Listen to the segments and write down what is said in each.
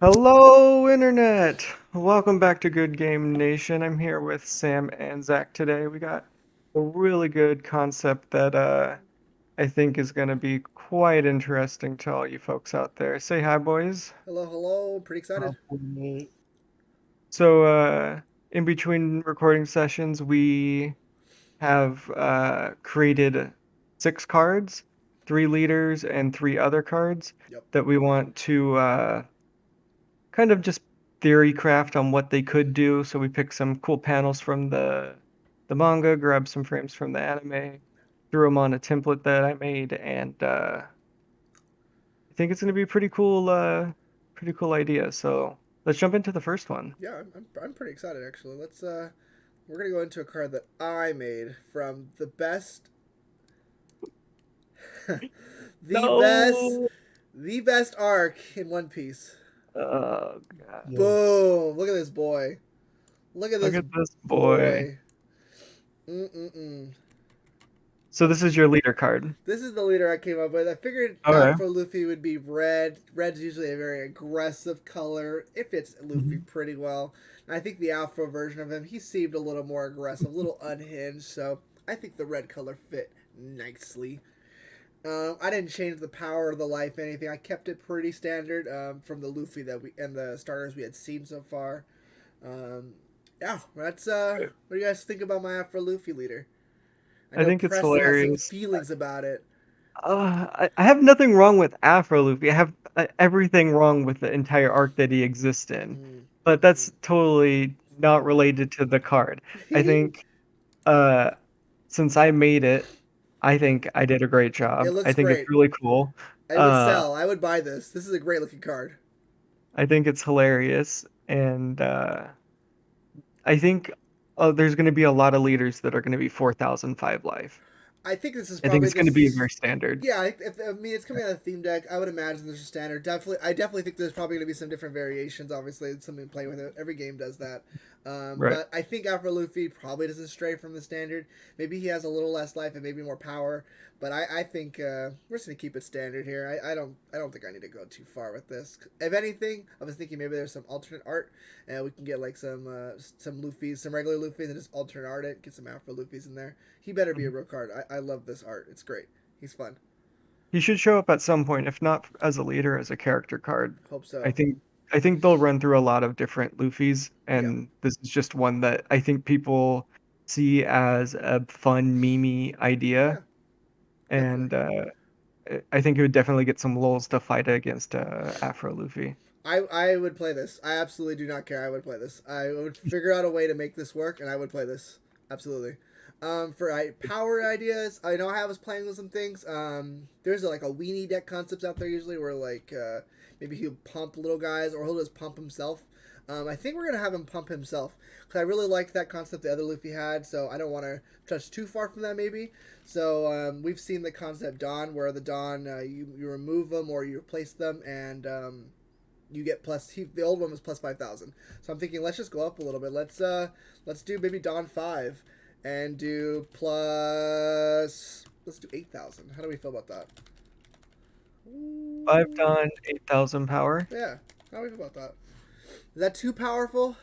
Hello, Internet! Welcome back to Good Game Nation. I'm here with Sam and Zach today. We got a really good concept that I think is going to be quite interesting to all you folks out there. Say hi, boys. Hello, hello. Pretty excited. So, in between recording sessions, we have created 6 cards, 3 leaders, and 3 other cards Yep. that we want to kind of just theory craft on what they could do. So we picked some cool panels from the manga, grabbed some frames from the anime, threw them on a template that I made, and I think it's going to be a pretty cool idea. So let's jump into the first one. Yeah, I'm pretty excited actually. We're gonna go into a card that I made from the best, the best, No. the best arc in One Piece. Oh God! Yes. Boom! Look at this boy. Look at Look this at this boy. boy. Mm-mm-mm. So this is your leader card. This is the leader I came up with. I figured Okay. Afro Luffy would be red. Red's usually a very aggressive color. It fits Luffy Mhm. pretty well. And I think the Afro version of him, he seemed a little more aggressive, a little unhinged. So I think the red color fit nicely. I didn't change the power or the life anything. I kept it pretty standard from the Luffy that we and the starters we had seen so far. Um, yeah, that's what do you guys think about my Afro Luffy leader? I I know think it's Preston has some hilarious. feelings about it. I have nothing wrong with Afro Luffy. I have everything wrong with the entire arc that he exists in. Mm. But that's totally not related to the card. I it think uh, since I made it, I think I did a great job. I looks think it's great. really cool. It would Uh, sell. I would buy this. This is a great looking card. I think it's hilarious, and I think there's going to be a lot of leaders that are going to be 4,005 life. I think this is I think probably it's going to be very just. standard. Yeah, I mean it's coming out of theme deck. I would imagine there's a standard. I definitely think there's probably going to be some different variations. Obviously, it's something to play with. It. Every game does that. Right. But I think Afro Luffy probably doesn't stray from the standard. Maybe he has a little less life and maybe more power. But I think we're just gonna keep it standard here. I don't think I need to go too far with this. If anything, I was thinking maybe there's some alternate art, and we can get like some Luffy's, some regular Luffy's, and just alternate art it. Get some Afro Luffy's in there. He better be a Mhm. real card. I love this art. It's great. He's fun. He should show up at some point, if not as a leader, as a character card. Hope I so. think I think they'll run through a lot of different Luffy's, Yeah. and this is just one that I think people see as a fun meme idea, Yeah. Definitely. and I think it would definitely get some lulz to fight against Afro Luffy. I would play this. I absolutely do not care. I would play this. I would figure out a way to make this work, and I would play this. Absolutely. For power ideas, I know I was playing with some things. There's like a weenie deck concepts out there usually where like maybe he'll pump little guys or he'll just pump himself. I think we're gonna have him pump himself because I really liked that concept the other Luffy had. So I don't want to touch too far from that maybe. So we've seen the concept Dawn where the Dawn you remove them or you replace them and you get plus. The old one was plus 5,000. So I'm thinking let's just go up a little bit. Let's do maybe Dawn 5 and do plus. Let's do 8,000. How do we feel about that? 5 Ooh, Dawn, 8,000 power. yeah. How do we feel about that? Is that too powerful?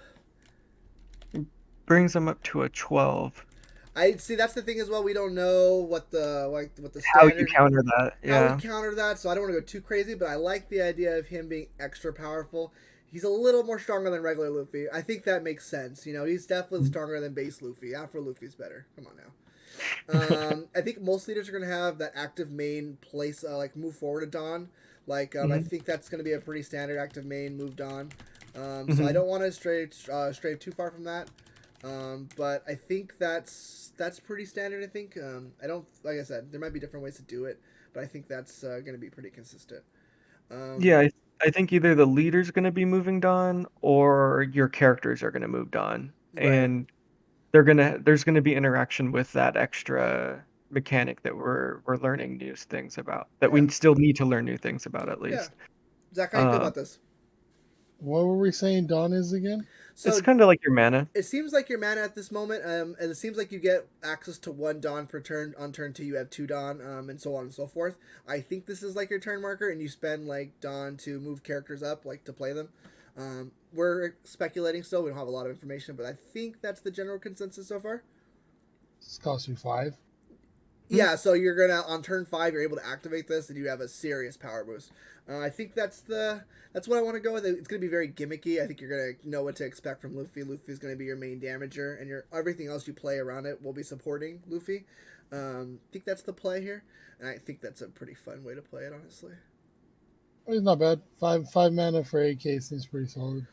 Brings them up to a 12. I see. That's the thing as well. We don't know what the How you standard counter that? how we Yeah. counter that. So I don't want to go too crazy, but I like the idea of him being extra powerful. He's a little more stronger than regular Luffy. I think that makes sense. You know, he's definitely stronger than base Luffy. Afro Luffy's better. Come on now. I think most leaders are going to have that active main place, like move forward to Dawn. Like, I hmm think that's going to be a pretty standard active main move Dawn. So I hmm don't want to stray too far from that. But I think that's pretty standard. I think I don't like I said there might be different ways to do it, but I think that's going to be pretty consistent. Yeah, Um, I think either the leader's going to be moving on or your characters are going to move on. right. And there's gonna be interaction with that extra mechanic that we're learning new things about, that Yeah. we still need to learn new things about at Yeah. least. Zach, how do you feel Uh, about this? What were we saying Dawn is again? It's So kind of like your mana. it seems like your mana at this moment, and it seems like you get access to one Dawn per turn. On turn two, you have two Dawn, and so on and so forth. I think this is like your turn marker, and you spend like Dawn to move characters up, like to play them. We're speculating still. We don't have a lot of information, but I think that's the general consensus so far. It's cost you 5. Hmm? Yeah, so you're gonna on turn five, you're able to activate this, and you have a serious power boost. I think that's what I want to go with. It's gonna be very gimmicky. I think you're gonna know what to expect from Luffy. Luffy's gonna be your main damager, and your everything else you play around it will be supporting Luffy. I think that's the play here, and I think that's a pretty fun way to play it, honestly. It's not bad. Five mana for 8K seems pretty solid.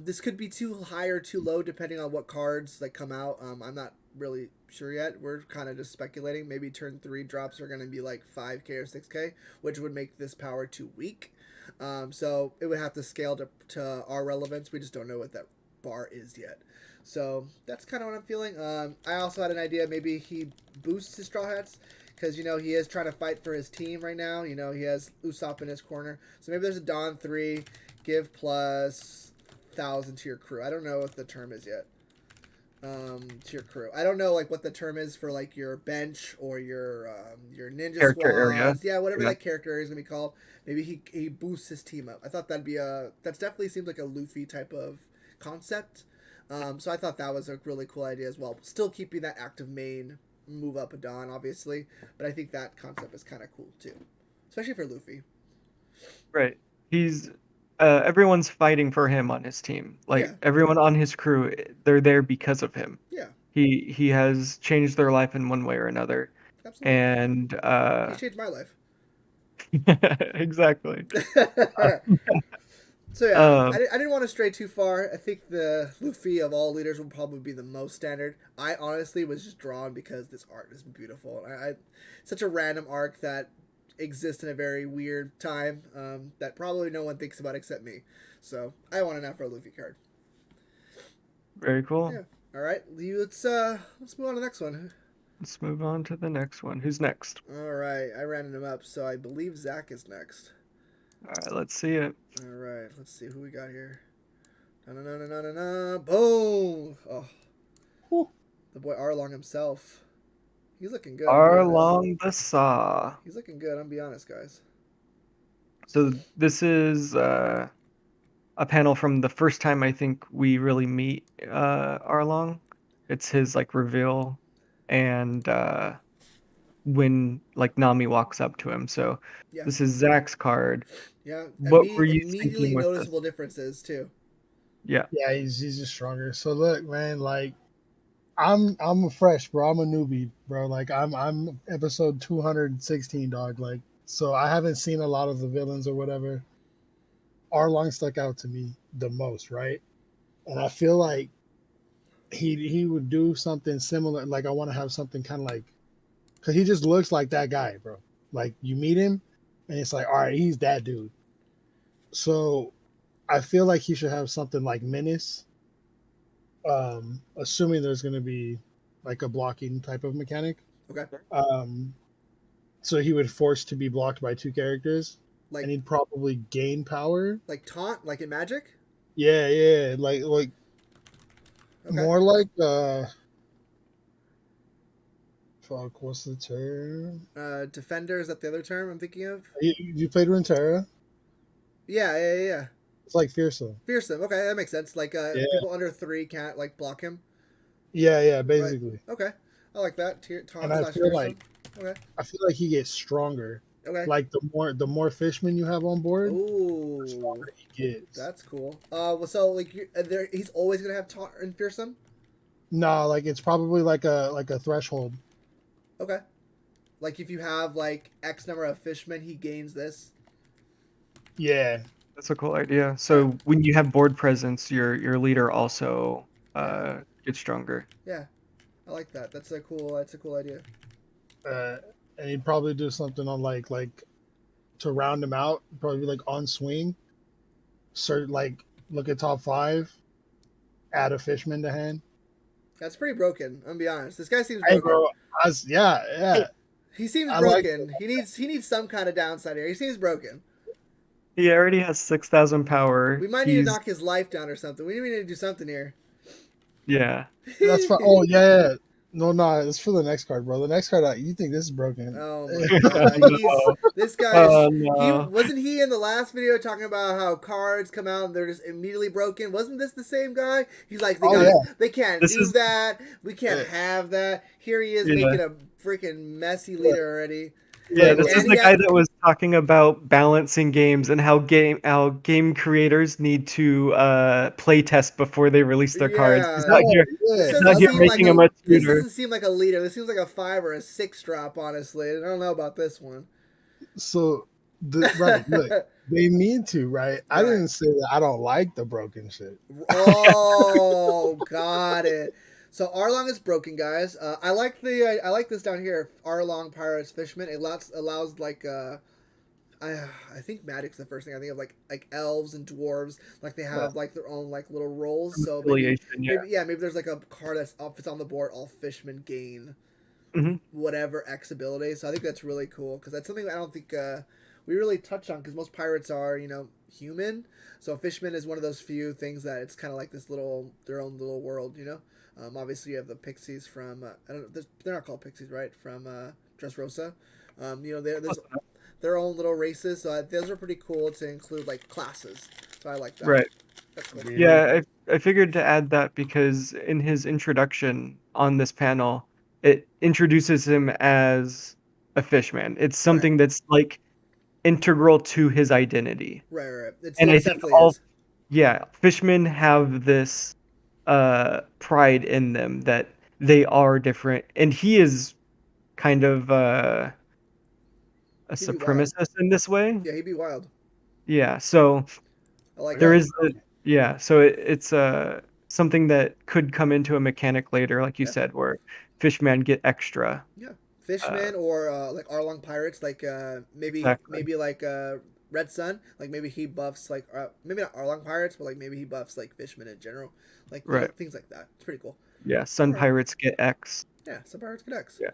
This could be too high or too low depending on what cards like come out. I'm not really sure yet. We're kind of just speculating. Maybe turn three drops are going to be like 5K or 6K, which would make this power too weak. So it would have to scale to our relevance. We just don't know what that bar is yet. So that's kind of what I'm feeling. I also had an idea. Maybe he boosts his Straw Hats because he is trying to fight for his team right now. He has Usopp in his corner. So maybe there's a Dawn 3, give plus 1,000 to your crew. I don't know what the term is yet. To your crew. I don't know like what the term is for like your bench or your ninja Character area. squads. Yeah, whatever Yeah. that character area is gonna be called. Maybe he boosts his team up. I thought that'd be that's definitely seems like a Luffy type of concept. So I thought that was a really cool idea as well. Still keeping that active main move up a Dawn, obviously, but I think that concept is kind of cool too, especially for Luffy. Right. He's everyone's fighting for him on his team. Yeah, Like everyone on his crew, they're there because of him. yeah, He has changed their life in one way or another. absolutely. And He changed my life. exactly. Uh, So yeah, um, I didn't want to stray too far. I think the Luffy of all leaders will probably be the most standard. I honestly was just drawn because this art is beautiful. Such a random arc that exists in a very weird time that probably no one thinks about except me. So I want an Afro Luffy card. very cool. Yeah. All right, let's move on to the next one. Let's move on to the next one. Who's next? All right, I ran him up, so I believe Zach is next. All right, let's see it. All right, let's see who we got here. Na na na na na na. Boom! Oh, Whew. the boy Arlong himself. He's looking good. I'm be honest. Arlong the Saw. He's looking good. I'm be honest, guys. So this is a panel from the first time I think we really meet Arlong. It's his like reveal, and when like Nami walks up to him. So Yeah, this is Zach's card. yeah. What were you Immediately thinking with this? noticeable differences too. Yeah, Yeah, he's just stronger. So look, man, like I'm a fresh, bro. I'm a newbie, bro. Like I'm episode 216, dog. Like so I haven't seen a lot of the villains or whatever. Arlong stuck out to me the most, right? And I feel like he would do something similar. Like I want to have something kind of like because he just looks like that guy, bro. Like you meet him, and it's like, all right, he's that dude. So I feel like he should have something like Menace, assuming there's going to be like a blocking type of mechanic. Okay, Um, so he would force to be blocked by two characters, and like he'd probably gain power. taunt, like in Magic. Yeah, yeah, like Okay, more like fuck, what's the term? Defender, is that the other term I'm thinking of? You played Runeterra? Yeah, yeah, yeah. Yeah. It's like fearsome. Fearsome. Okay, that makes sense. Like Yeah, people under three can't like block him. yeah, Right. basically. Okay, I like that. And Taunt slash fearsome. Okay. I feel like he gets stronger. Okay. Like the more fishmen you have on board, the Ooh, stronger he gets. that's cool. Well, so like he's always gonna have taunt and fearsome. No, like it's probably like a threshold. Okay. Like if you have like X number of fishmen, he gains this. Yeah, that's a cool idea. Yeah. So when you have board presence, your leader also Yeah. gets stronger. Yeah. I like that. That's a cool. That's a cool idea. uh, and he'd probably do something on like to round him out. Probably like on swing. Like look at top five, add a fishman to hand. That's pretty broken. I'm gonna be honest. This guy seems Hey, broken. bro, yeah. He seems I like broken. He needs some kind of downside here. He seems broken. He already has 6,000 power. We might need to He's knock his life down or something. We need to do something here. yeah. That's for. Oh yeah, yeah. No, no, it's for the next card, bro. The next card, you think this is broken? Oh my god, he's No. this guy is Oh he no. wasn't he in the last video talking about how cards come out and they're just immediately broken? Wasn't this the same guy? He's like, Oh guys, yeah, they can't This do is that. We can't yeah. have that. Here he is yeah. making a freaking messy leader already. Yeah, Like, this is and the he guy had that was talking about balancing games and how game creators need to play test before they release their cards. He's yeah. not Oh here. This yeah. He's not doesn't here That's seem what I like making a a mean. much this tutor. doesn't seem like a leader. This seems like a 5 or a 6 drop, honestly. I don't know about this one. So, right, look, they mean to, right? I Right. didn't say that I don't like the broken shit. Oh, got it. So Arlong is broken, guys. I like this down here. Arlong Pirates Fishman. It allows like I think magic's the first thing I think of, like elves and dwarves, like they Yeah. have like their own like little roles. So Affiliation, yeah. maybe there's like a card that's if it's on the board, all fishermen gain Hmm. whatever X ability. So I think that's really cool because that's something I don't think we really touch on because most pirates are human. So fishman is one of those few things that it's kind of like this little their own little world. Obviously you have the pixies from I don't know they're not called pixies right from Dressrosa. There's their own little races. So those are pretty cool to include like classes. So I like that. Right. That's cool. Yeah. Yeah, I figured to add that because in his introduction on this panel, it introduces him as a fishman. It's Right. something that's like integral to his identity. Right. And I It think definitely is. yeah, fishmen have this pride in them that they are different. And he is kind of a He'd be wild. supremacist in this way. Yeah, he'd be wild. Yeah, so I like there that. is yeah, so it's something that could come into a mechanic later, like you Yeah. said, where fishmen get extra. Yeah, Uh, Fishmen or like Arlong Pirates, like exactly. maybe like Red Sun, like maybe he buffs like maybe not Arlong Pirates, but like maybe he buffs like Fishmen in general, like Right. things like that. It's pretty cool. Yeah, All Sun right, Pirates get X. yeah, some Pirates connects. Yeah.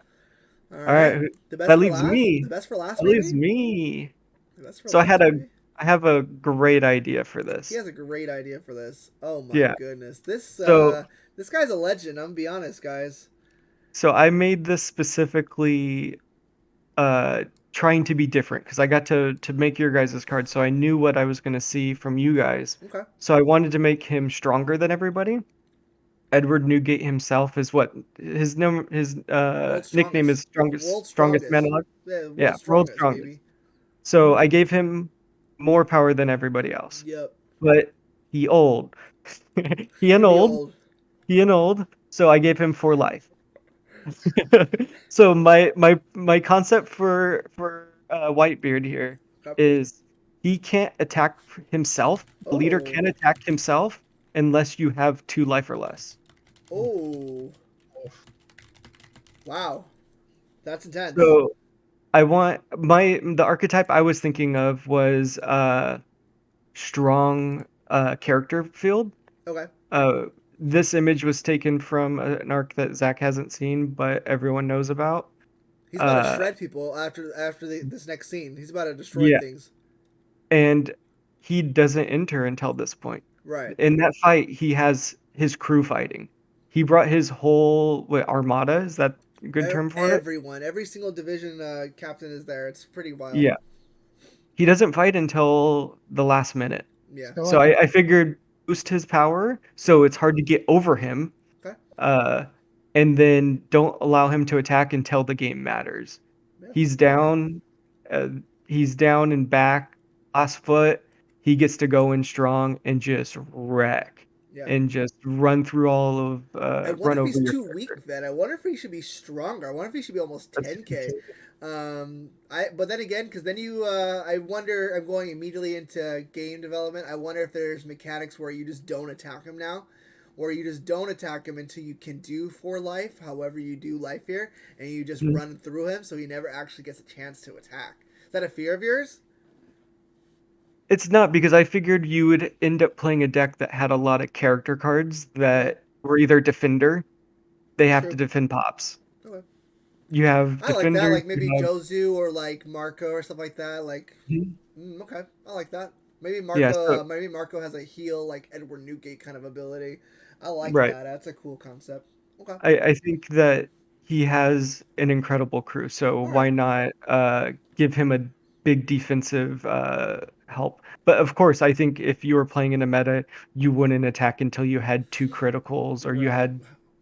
All All right, right, the best that for leaves last. me. The best for last, That leaves maybe. me. The best for So last, maybe. I have a great idea for He this. has a great idea for this. Oh my Yeah. goodness, So this guy's a legend. I'm gonna be honest, guys. so I made this specifically trying to be different because I got to make your guys' card, so I knew what I was gonna see from you guys. Okay, So I wanted to make him stronger than everybody. Edward Newgate himself is what his world's nickname is strongest, world's strongest man strongest. alive. Yeah, Yeah, world's world's strongest, strongest. baby. So I gave him more power than everybody else. Yep, But he old. He he an be old. old. He an old. So I gave him 4 life. So my concept for Whitebeard here Okay. is he can't attack himself. The leader Oh, can't attack himself unless you have 2 life or less. oh, wow, that's intense. So I want the archetype I was thinking of was strong character field. Okay, Uh, this image was taken from an arc that Zach hasn't seen, but everyone knows about. he's about to Uh, shred people after this next scene. He's about to destroy yeah, things. and he doesn't enter until this point. Right. In that fight, he has his crew fighting. He brought his whole armada. Is that a good term for it? Everyone, every single division captain is there. It's pretty wild. Yeah. He doesn't fight until the last minute. Yeah. So So like, I figured boost his power so it's hard to get over him. Okay. Uh, and then don't allow him to attack until the game matters. Yeah. He's down. Uh, he's down and back. Last foot. He gets to go in strong and just wreck Yeah. and just run through all of I wonder run if over he's your too character. weak then. I wonder if he should be stronger. I wonder if he should be almost That's 10k. But then again, because then I wonder. I'm going immediately into game development. I wonder if there's mechanics where you just don't attack him now, or you just don't attack him until you can do 4 life. However, you do life here, and you just Mhm. run through him, so he never actually gets a chance to attack. Is that a fear of yours? It's not because I figured you would end up playing a deck that had a lot of character cards Okay, that were either defender, they have to true. defend pops. Okay. You have I like that. defenders. Like maybe You have Jozu or like Marco or stuff like that. Like, Mhm. okay, I like that. Maybe Yeah. Marco. So Maybe Marco has a heal like Edward Newgate kind of ability. I like right. that. That's a cool concept. Okay. I think that he has an incredible crew, so All right. why not give him a big defensive help? But of course, I think if you were playing in a meta, you wouldn't attack until you had two criticals or Right.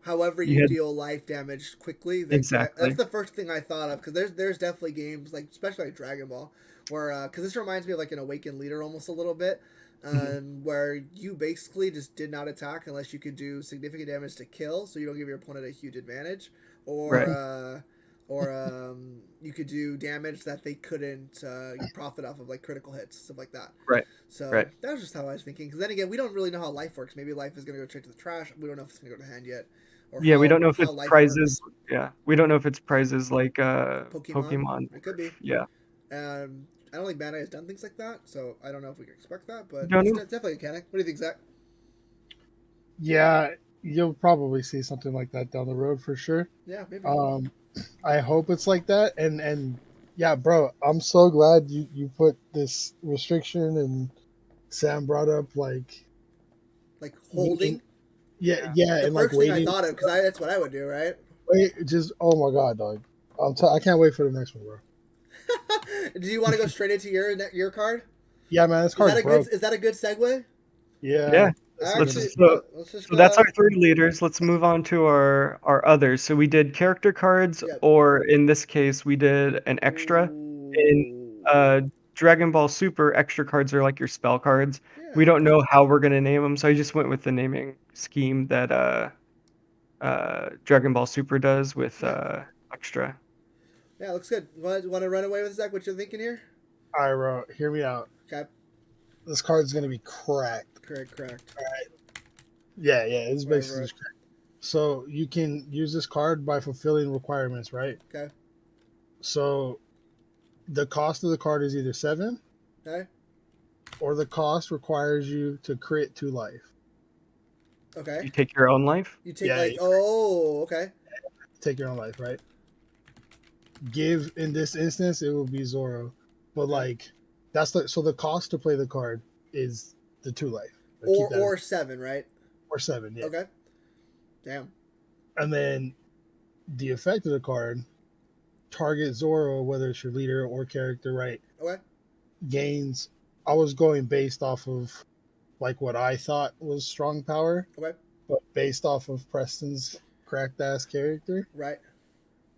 However, you you had deal life damage quickly. That's exactly. the first thing I thought of because there's definitely games like especially like Dragon Ball where because this reminds me of like an Awakened Leader almost a little bit, Mhm. where you basically just did not attack unless you could do significant damage to kill, so you don't give your opponent a huge advantage, or Right, uh, or you could do damage that they couldn't profit off of like critical hits stuff like that. right, So right. that was just how I was thinking. Because then again, we don't really know how life works. Maybe life is going to go straight to the trash. We don't know if it's going to go to hand yet, or Yeah, we don't know if how it's life prizes. works. Yeah, we don't know if it's prizes like Pokemon, Pokemon. it could be. Yeah, I don't think Bandai has done things like that, so I don't know if we can expect that. But don't it's know. definitely a mechanic. What do you think, Zach? Yeah, you'll probably see something like that down the road for sure. Yeah, maybe. Um, I hope it's like that. And yeah, bro, I'm so glad you put this restriction and Sam brought up like Like waiting. holding. Yeah, Yeah. yeah, The and like first thing I waiting. thought of, because that's what I would do, right? Wait, just oh my god, dog. I can't wait for the next one, bro. Do you want to go straight into your card? Yeah, man, this card's broke. Is that a good segue? Yeah, Yeah. this is Actually, gonna. let's just So go that's our ahead. three leaders. Let's move on to our others. So we did character cards, Yep. or in this case, we did an extra. In Ooh. uh, Dragon Ball Super, extra cards are like your spell cards. We Yeah. don't know how we're gonna name them, so I just went with the naming scheme that Dragon Ball Super does with Yeah. extra. Yeah, looks good. Want to run away with Zach? What you're thinking here? All right, bro. Hear me out. Okay. This card's gonna be cracked. Correct. Yeah, yeah. It's Right, basically right. just cracked. So you can use this card by fulfilling requirements, right? Okay. So the cost of the card is either 7, Okay. or the cost requires you to crit 2 life. Okay. You take your own life. You take Yeah, like you okay. take your own life, right? Give in this instance it will be Zoro, but Okay. like that's the cost to play the card is the 2 life. But keep that Or 7, right? or 7, yeah. Okay. Damn. And then the effect of the card target Zoro, whether it's your leader or character, right? Okay. Gains. I was going based off of like what I thought was strong power, Okay. but based off of Preston's cracked ass character. Right.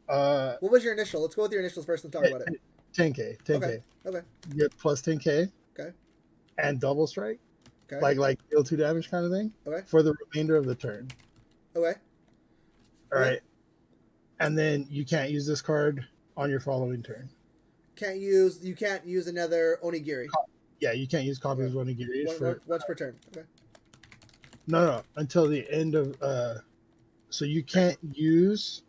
Uh, What was your initial? Let's go with your initials first and talk about it. 10k, Okay. 10k. Okay. You get plus 10k Okay. and double strike, Okay. like deal 2 damage kind of thing Okay. for the remainder of the turn. Okay. All Okay. right, and then you can't use this card on your following turn. You can't use another onigiri. Yeah, you can't use copies Okay. of Onigiri for Once per turn. Okay. no until the end of so you can't use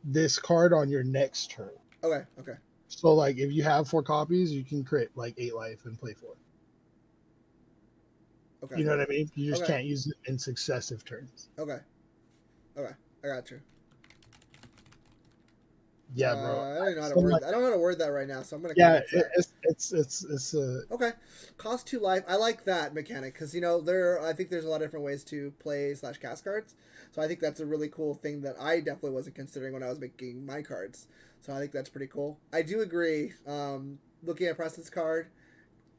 this card on your next turn. Okay. Okay. So like if you have 4 copies, you can crit like 8 life and play 4. Okay. You know what I mean? You just Okay. can't use it in successive turns. Okay. Okay. I got you. Yeah, bro. I don't know how to So word like, that. I don't know how to word that right now, so I'm gonna yeah, convince Zach. it's Okay, cost 2 life. I like that mechanic because I think there's a lot of different ways to play / cast cards. So I think that's a really cool thing that I definitely wasn't considering when I was making my cards. So I think that's pretty cool. I do agree. Looking at Preston's card,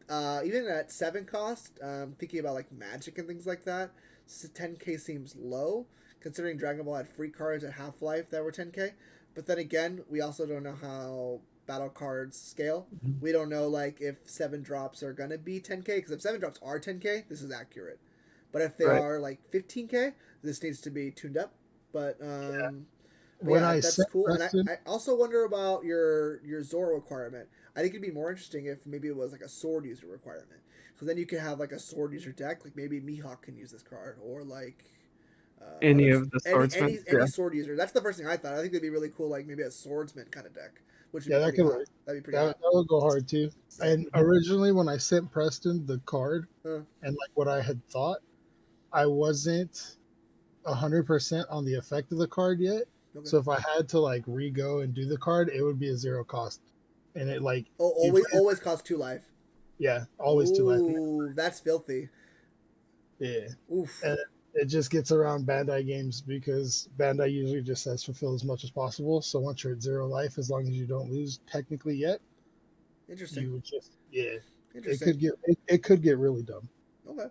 even at 7 cost, thinking about like Magic and things like that, 10k seems low considering Dragon Ball had free cards at Half Life that were 10k. But then again, we also don't know how battle cards scale. Mhm. We don't know like if 7 drops are gonna be 10k because if 7 drops are 10k, this is accurate. But if they Right. are like 15k, this needs to be tuned up. yeah. But When yeah, I that's sent cool. And Preston, I also wonder about your Zoro requirement. I think it'd be more interesting if maybe it was like a sword user requirement. Because then you could have like a sword user deck. Like maybe Mihawk can use this card, or like Any others. of the swordsmen. Any Yeah. sword user. That's the first thing I thought. I think it'd be really cool. Like maybe a swordsman kind of deck, which would yeah, be that pretty could hot. work. That'd be pretty That hot. that would go hard too. And Mhm. originally, when I sent Preston the card Uh, and like what I had thought, I wasn't 100% on the effect of the card yet. Okay. So if I had to like re-go and do the card, it would be a 0 cost, and it like Oh, you play, always costs 2 life. yeah, always 2 life. Ooh, that's filthy. Yeah, Oof. and it just gets around Bandai games because Bandai usually just says fulfill as much as possible. So once you're at 0 life, as long as you don't lose technically yet, Interesting. you would just yeah, Interesting. it could get really dumb. Okay.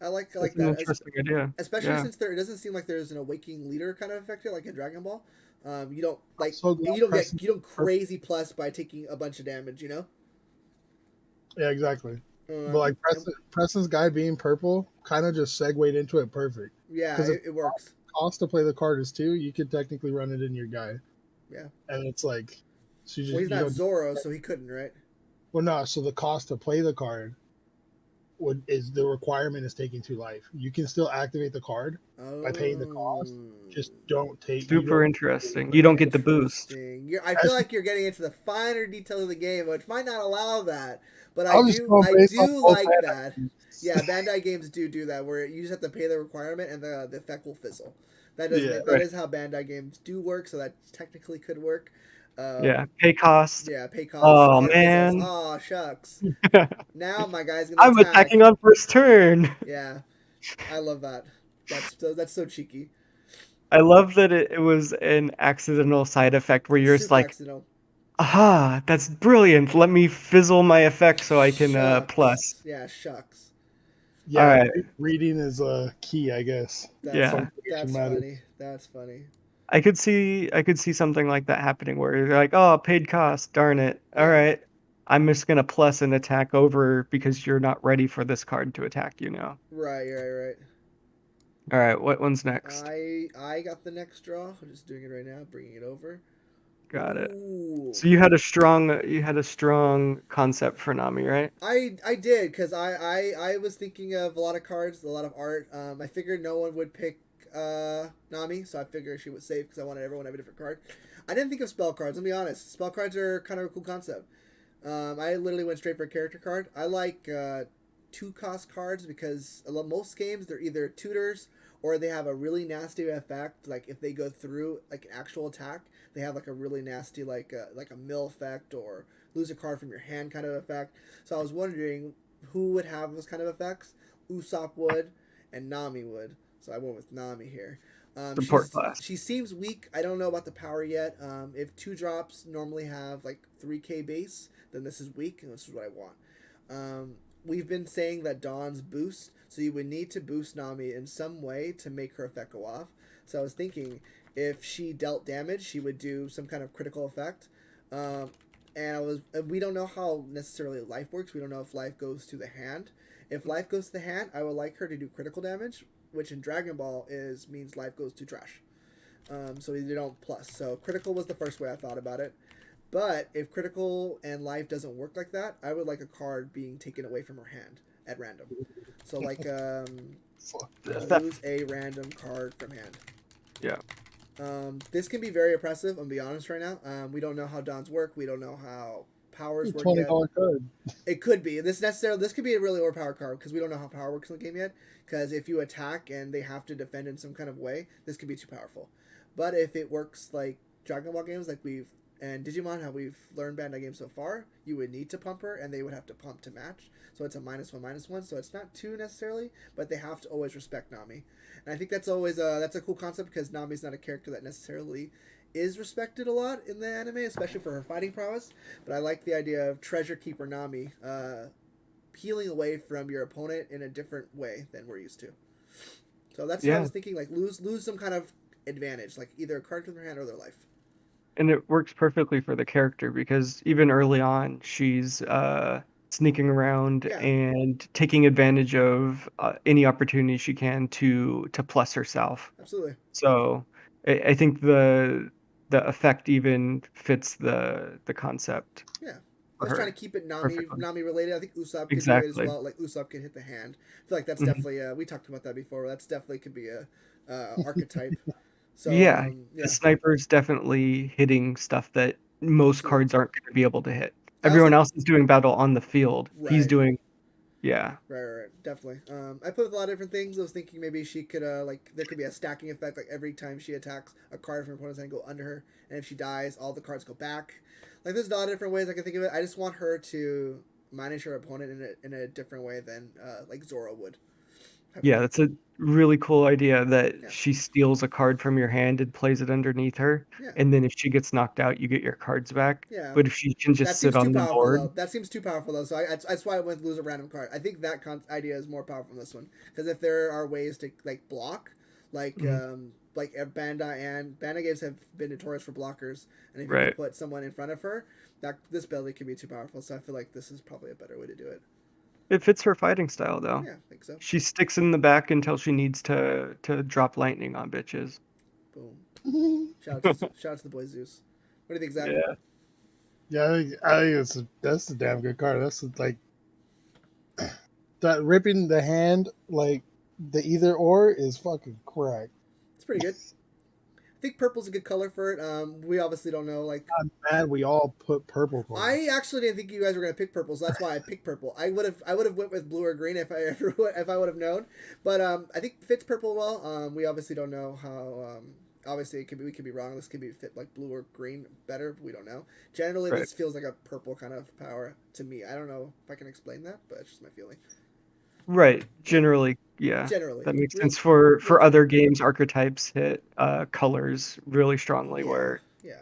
I That's like an that. interesting idea. Especially Yeah. since there it doesn't seem like there's an awakening leader kind of effect here, like in Dragon Ball. You don't like So glad you don't Preston, crazy plus by taking a bunch of damage. You know. yeah, exactly. But like And Preston's guy being purple kind of just segued into it perfect yeah, because if it works. cost to play the card is 2, you could technically run it in your guy, Yeah. and it's like so Well, he's you not don't. Zoro, so he couldn't, right? Well, no. So the cost to play the card would is the requirement is taking 2 life. You can still activate the card by paying the cost. Oh, Just don't take you Super don't. interesting. You don't get the boost. interesting. I feel As, like you're getting into the finer details of the game, which might not allow that, but I'm just going I based on do both like that. Bandai. Yeah, Bandai games do that, where you just have to pay the requirement and the effect will fizzle. Yeah, That Right. is how Bandai games do work, so that technically could work. Yeah. Um, Pay cost. yeah, pay costs, Oh card fizzles. man. Oh shucks. Now my guy's gonna I'm attacking attack. on first turn. Yeah, I love that. That's so cheeky. I love that it was an accidental side effect where you're just Super like, accidental. aha, that's brilliant. Let me fizzle my effect so I can plus. Shucks. Yeah, shucks. All yeah. right. Reading is a key, I guess. Yeah. Punctuation That's matters. funny. That's funny. I could see something like that happening where you're like, oh, paid cost, darn it. All Yeah. right. I'm just gonna plus an attack over because you're not ready for this card to attack you now. Right. All right, what one's next? I got the next draw. I'm just doing it right now, bringing it over. Got it. Ooh. So you had a strong concept for Nami, right? I did because I was thinking of a lot of cards, a lot of art. I figured no one would pick Nami, so I figured she was safe because I wanted everyone to have a different card. I didn't think of spell cards. Let me be honest. Spell cards are kind of a cool concept. I literally went straight for a character card. I like 2 cost cards because most games they're either tutors or they have a really nasty effect. Like if they go through like an actual attack, they have like a really nasty like a mill effect or lose a card from your hand kind of effect. So I was wondering who would have those kind of effects. Usopp would, and Nami would. So I went with Nami here. Support class. She seems weak. I don't know about the power yet. If 2 drops normally have like 3K base, then this is weak, and this is what I want. We've been saying that Dawn's boost, so you would need to boost Nami in some way to make her effect go off. So I was thinking if she dealt damage, she would do some kind of critical effect. Um, we don't know how necessarily life works. We don't know if life goes to the hand. If life goes to the hand, I would like her to do critical damage, which in Dragon Ball means life goes to trash. So they don't plus. So critical was the first way I thought about it. But if critical and life doesn't work like that, I would like a card being taken away from her hand at random. So like lose a random card from hand. Yeah. This can be very oppressive. I'm gonna be honest right now. We don't know how Dons work. We don't know how powers work yet. $20 card. It could be this could be a really overpowered card because we don't know how power works in the game yet. Because if you attack and they have to defend in some kind of way, this could be too powerful. But if it works like Dragon Ball games, like we've and Digimon, how we've learned Bandai games so far, you would need to pump her, and they would have to pump to match. So it's a -1/-1. So it's not 2 necessarily, but they have to always respect Nami. And I think that's always that's a cool concept because Nami's not a character that necessarily is respected a lot in the anime, especially for her fighting prowess. But I like the idea of Treasure Keeper Nami peeling away from your opponent in a different way than we're used to. So that's what I Yeah. was thinking. Like lose some kind of advantage, like either a card from their hand or their life. And it works perfectly for the character because even early on, she's sneaking around Yeah, and taking advantage of any opportunity she can to plus herself. absolutely. So I think the effect even fits the concept Yeah. I for was trying to her keep it perfectly. Nami related. I think Usopp could do it as Exactly. well. Like Usopp could hit the hand. I feel like that's Mhm. definitely we talked about that before. That's definitely could be a archetype. So Yeah, the yeah. sniper's definitely hitting stuff that most Absolutely. cards aren't going to be able to hit. I also Everyone else is doing battle on the field. He's right. doing Yeah. Right, definitely. I put with a lot of different things. I was thinking maybe she could, like, there could be a stacking effect. Like every time she attacks, a card from her opponent's hand go under her, and if she dies, all the cards go back. Like, there's a lot of different ways I can think of it. I just want her to manage her opponent in a different way than like Zoro would. Type of Yeah, thing. that's a really cool idea that Yeah, she steals a card from your hand and plays it underneath her. yeah, And then if she gets knocked out, you get your cards back. yeah. But if she can That just sit seems too on the powerful board, though. That seems too powerful though. So that's why I went lose a random card. I think that idea is more powerful than this one because if there are ways to like block, mhm, like Bandai games have been notorious for blockers, and if you can right. put someone in front of her, that this ability can be too powerful. So I feel like this is probably a better way to do it. It fits her fighting style though. Yeah, I think so. She sticks in the back until she needs to drop lightning on bitches. Boom. yeah, Shout out to the boy Zeus. What do you think, Zach? Yeah. I think that's a damn good card. That's like that ripping the hand like the either or is fucking correct. It's pretty good. I think purple's a good color for it. We obviously don't know like I'm mad we all put purple I cards. actually didn't think you guys were gonna pick purple, so that's why I picked purple. I would have went with blue or green if I ever if I would have known, but I think fits purple well. We obviously don't know how. Obviously, we could be wrong. This could be fit like blue or green better. We don't know. Generally, Right. this feels like a purple kind of power to me. I don't know if I can explain that, but it's just my feeling. Right. Yeah, Generally, yeah. generally, That makes real, sense for other general. games. Archetypes hit colors really strongly, Yeah, where yeah.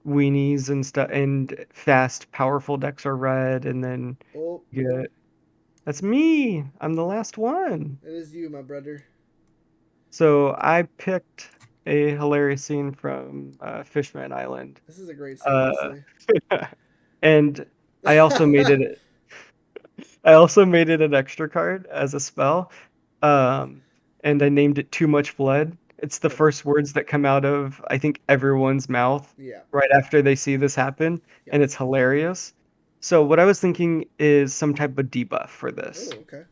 weenies and stuff and fast, powerful decks are red, and then Oh, you get that's me. I'm the last one. it is you, my brother. So I picked a hilarious scene from Fishman Island. This is a great scene, Uh, honestly. and I also made it I also made it an extra card as a spell. Um, and I named it Too Much Blood. It's the Perfect. first words that come out of, I think, everyone's mouth Yeah. right after they see this happen, Yep. and it's hilarious. So what I was thinking is some type of debuff for Oh, this. okay.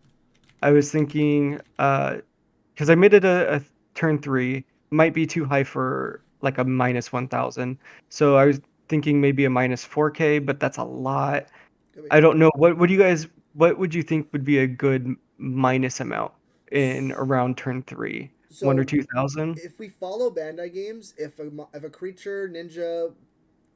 I was thinking, because I made it a turn three, might be too high for like a minus 1,000. So I was thinking maybe a minus 4K, but that's a lot. Good. I don't know. What would you think would be a good minus amount in around turn three? One or So 2,000? if we follow Bandai games, if a creature, ninja,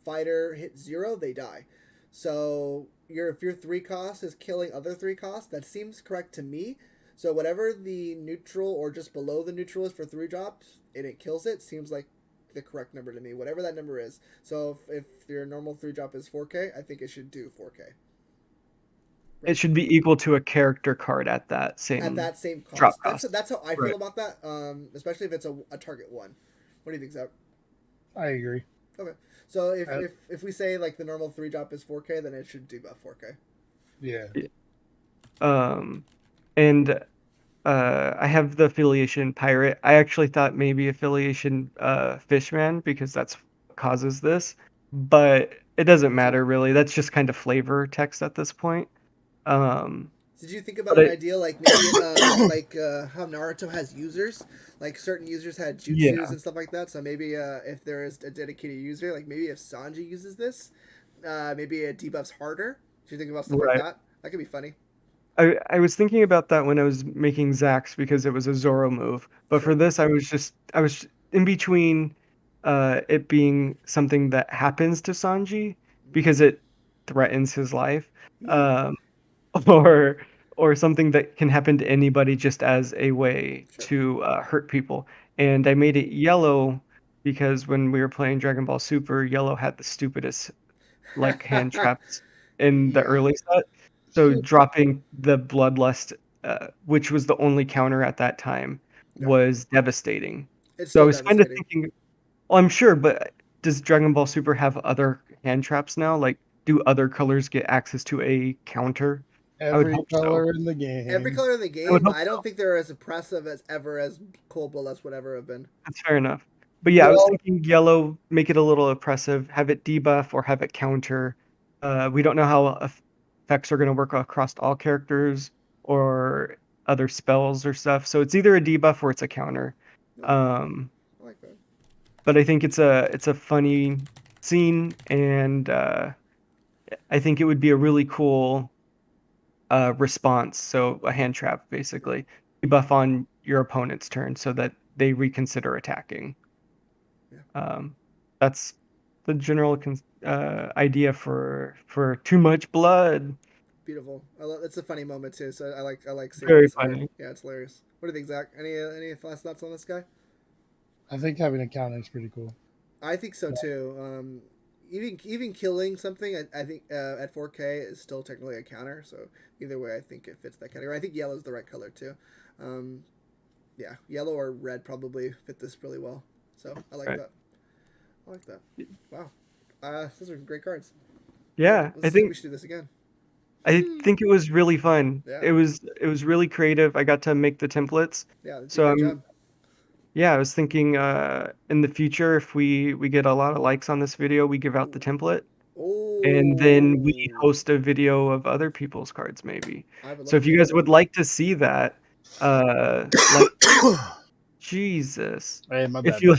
fighter hits zero, they die. So if your three cost is killing other three costs, that seems correct to me. So whatever the neutral or just below the neutral is for three drops, and it kills it, seems like the correct number to me. Whatever that number is. So if your normal three drop is 4K, I think it should do 4K. It Right should be equal to a character card at that at same that same drop cost. That's cost. that's how I feel Right. about that. Especially if it's a target one. What do you think, Zach? I agree. Okay. So Uh, if we say like the normal three drop is 4K, then it should do about 4K. yeah. Um, and I have the affiliation pirate. I actually thought maybe affiliation fishman because that's what causes this, but it doesn't Sure. matter really. That's just kind of flavor text at this point. Um, Did you think about but an it, idea like maybe how Naruto has users, like certain users had jutsus yeah, and stuff like that? So maybe if there is a dedicated user, like maybe if Sanji uses this, maybe it debuffs harder. Did you think about stuff like right. that? That could be funny. I was thinking about that when I was making Zax because it was a Zoro move. But for Sure. this, I was in between it being something that happens to Sanji because it threatens his life, Yeet. um, or or something that can happen to anybody just as a way Sure. to hurt people. And I made it yellow because when we were playing Dragon Ball Super, yellow had the stupidest like hand traps in the Yeah. early set. So dropping the Bloodlust, which was the only counter at that time, Yeah. was devastating. It's So I still was kind of devastating. thinking, well, I'm sure, but does Dragon Ball Super have other hand traps now? Like, do other colors get access to a counter? I would Every hope so. color in the Every game. color in the I would game, hope I don't so. think they're as oppressive as ever as Cold Bloodlust would ever have been. That's fair enough. But yeah, I was Well, thinking yellow, make it a little oppressive, have it debuff or have it counter. We don't know how effects are going to work across all characters or other spells or stuff. So it's either a debuff or it's a counter. No, Um, I like that. but I think it's a funny scene, and I think it would be a really cool. response, so a hand trap basically. Debuff on your opponent's turn so that they reconsider attacking. Yeah. That's the general idea for Too Much Blood. Beautiful. It's a funny moment too. So I like seeing Very this art. funny. Yeah, it's hilarious. What do you think, Zach? Any last thoughts on this guy? I think having a counter is pretty cool. I think so too. Even killing something, I think at 4K is still technically a counter. So either way, I think it fits that category. I think yellow is the right color too. Um, yeah, yellow or red probably fit this really well. So I like Right. that. I like that. Wow. Those are great cards. Yeah, Let's see if we should do this again. I think it was really fun. Yeah. It was really creative. I got to make the templates. Yeah, you did a So great job. yeah, I was thinking in the future if we get a lot of likes on this video, we give out the Ooh. template and then we Oh, host a video of other people's cards maybe. I would So love to if you see guys that. would like to see that, like Jesus, Hey, my if bad. you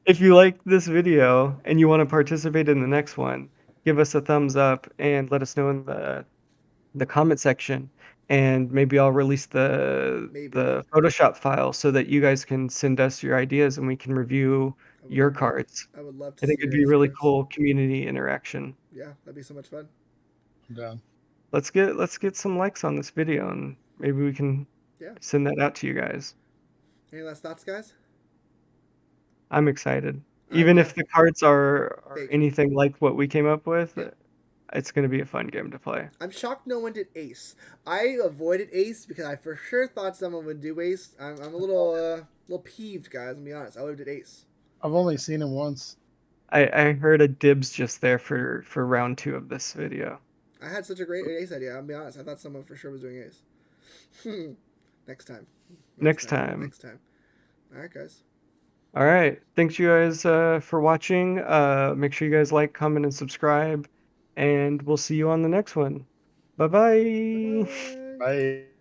if you like this video and you want to participate in the next one, give us a thumbs up and let us know in the comment section, and maybe I'll release Maybe. the Photoshop file so that you guys can send us your ideas and we can review I would your love that. cards. I would love to I see think it'd your be guys' really cards. cool community interaction. Yeah, that'd be so much fun. I'm down. Let's get some likes on this video and maybe we can Yeah. send that out to you guys. Any last thoughts, guys? I'm excited. I'm Even yeah. if the cards are Fake. anything like what we came up with, Yeah. it's going to be a fun game to play. I'm shocked no one did Ace. I avoided Ace because I for sure thought someone would do Ace. I'm a little peeved, guys. I'll be honest. I would have did Ace. I've only seen him once. I heard a dibs just there for round 2 of this video. I had such a great Ace idea. I'll be honest. I thought someone for sure was doing Ace. Next time. Next time. Next time. All right, guys. All right. Thanks you guys for watching. Make sure you guys like, comment, and subscribe. And we'll see you on the next one. Bye Bye-bye. bye. Bye.